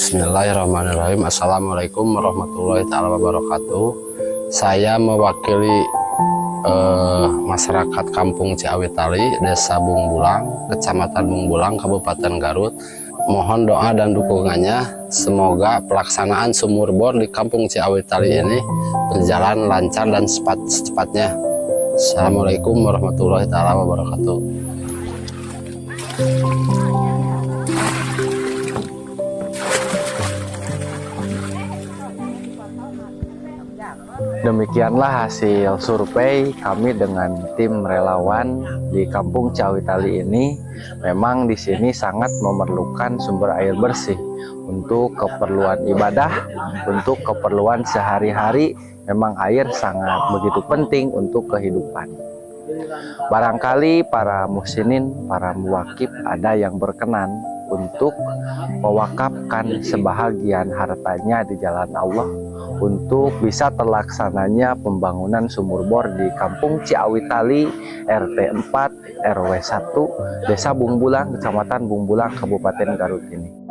Bismillahirrahmanirrahim. Assalamualaikum warahmatullahi wabarakatuh. Saya mewakili masyarakat Kampung Ciawitali, Desa Bungbulang, Kecamatan Bungbulang, Kabupaten Garut. Mohon doa dan dukungannya. Semoga pelaksanaan sumur bor di Kampung Ciawitali ini berjalan lancar dan secepatnya. Assalamualaikum warahmatullahi wabarakatuh. Demikianlah hasil survei kami dengan tim relawan di Kampung Ciawitali ini. Memang di sini sangat memerlukan sumber air bersih untuk keperluan ibadah, untuk keperluan sehari-hari. Memang air sangat begitu penting untuk kehidupan. Barangkali para muhsinin, para muwakif ada yang berkenan untuk mewakafkan sebahagian hartanya di jalan Allah untuk bisa terlaksananya pembangunan sumur bor di Kampung Ciawitali, RT 4 RW 1 Desa Bungbulang, Kecamatan Bungbulang, Kabupaten Garut ini.